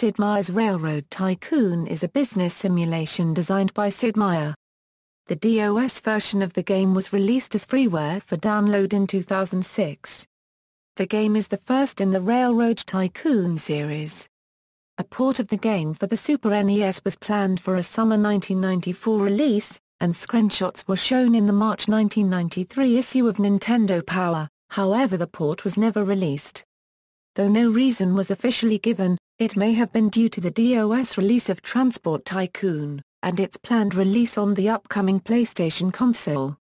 Sid Meier's Railroad Tycoon is a business simulation designed by Sid Meier. The DOS version of the game was released as freeware for download in 2006. The game is the first in the Railroad Tycoon series. A port of the game for the Super NES was planned for a summer 1994 release, and screenshots were shown in the March 1993 issue of Nintendo Power. However, the port was never released. Though no reason was officially given, it may have been due to the DOS release of Transport Tycoon, and its planned release on the upcoming PlayStation console.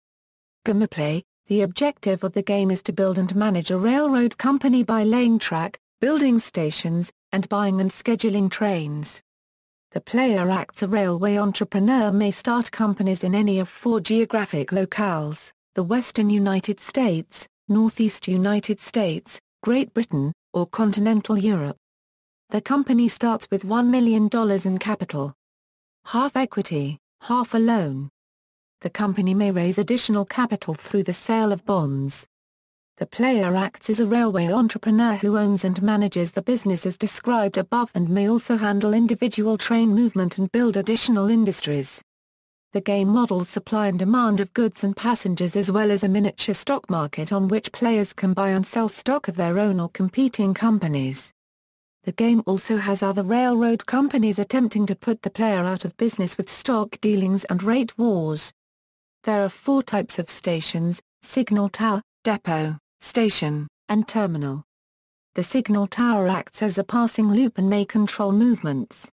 Gameplay: the objective of the game is to build and manage a railroad company by laying track, building stations, and buying and scheduling trains. The player acts a railway entrepreneur, may start companies in any of 4 geographic locales: the Western United States, Northeast United States, Great Britain, or continental Europe. The company starts with $1 million in capital. Half equity, half a loan. The company may raise additional capital through the sale of bonds. The player acts as a railway entrepreneur who owns and manages the business as described above and may also handle individual train movement and build additional industries. The game models supply and demand of goods and passengers as well as a miniature stock market on which players can buy and sell stock of their own or competing companies. The game also has other railroad companies attempting to put the player out of business with stock dealings and rate wars. There are 4 types of stations: signal tower, depot, station, and terminal. The signal tower acts as a passing loop and may control movements.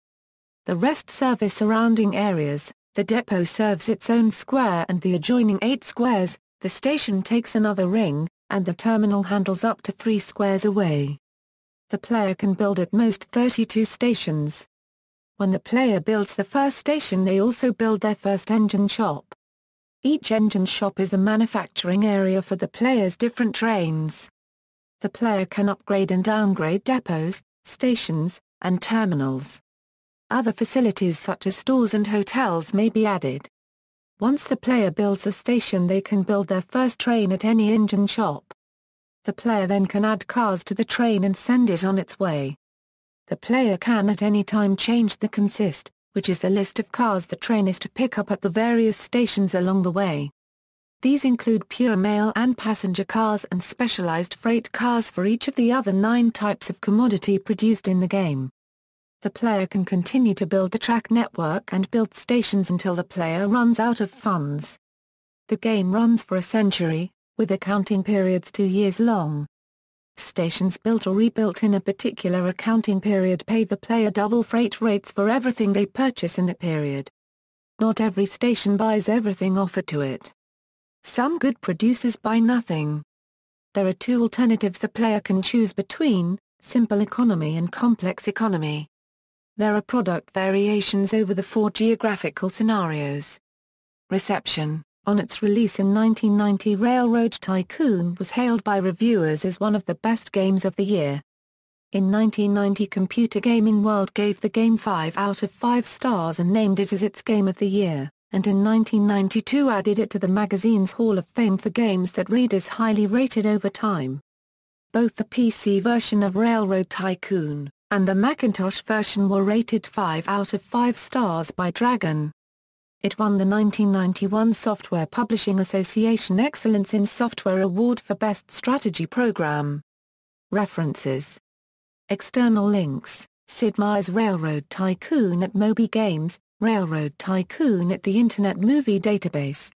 The rest serve surrounding areas. The depot serves its own square and the adjoining 8 squares, the station takes another ring, and the terminal handles up to 3 squares away. The player can build at most 32 stations. When the player builds the first station, they also build their first engine shop. Each engine shop is the manufacturing area for the player's different trains. The player can upgrade and downgrade depots, stations, and terminals. Other facilities such as stores and hotels may be added. Once the player builds a station, they can build their first train at any engine shop. The player then can add cars to the train and send it on its way. The player can at any time change the consist, which is the list of cars the train is to pick up at the various stations along the way. These include pure mail and passenger cars and specialized freight cars for each of the other 9 types of commodity produced in the game. The player can continue to build the track network and build stations until the player runs out of funds. The game runs for a century, with accounting periods 2 years long. Stations built or rebuilt in a particular accounting period pay the player double freight rates for everything they purchase in the period. Not every station buys everything offered to it. Some good producers buy nothing. There are 2 alternatives the player can choose between: simple economy and complex economy. There are product variations over the 4 geographical scenarios. Reception: on its release in 1990, Railroad Tycoon was hailed by reviewers as one of the best games of the year. In 1990, Computer Gaming World gave the game 5 out of 5 stars and named it as its Game of the Year, and in 1992 added it to the magazine's Hall of Fame for games that readers highly rated over time. Both the PC version of Railroad Tycoon and the Macintosh version were rated 5 out of 5 stars by Dragon. It won the 1991 Software Publishing Association Excellence in Software Award for Best Strategy Program. References. External links: Sid Meier's Railroad Tycoon at Moby Games, Railroad Tycoon at the Internet Movie Database.